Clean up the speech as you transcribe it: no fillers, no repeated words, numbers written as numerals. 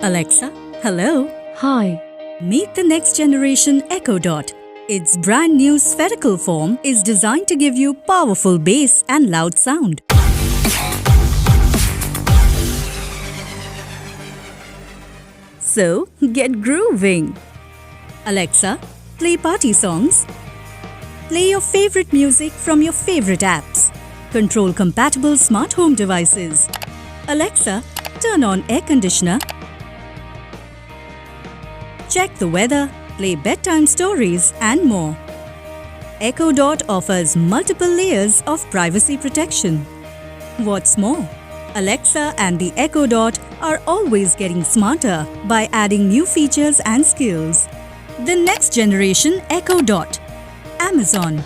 Alexa, hello. Hi. Meet the next generation Echo Dot. Its brand new spherical form is designed to give you powerful bass and loud sound. So, get grooving. Alexa, play party songs. Play your favorite music from your favorite apps. Control compatible smart home devices. Alexa, turn on air conditioner. Check the weather, play bedtime stories and more. Echo Dot offers multiple layers of privacy protection. What's more, Alexa and the Echo Dot are always getting smarter by adding new features and skills. The next generation Echo Dot. Amazon.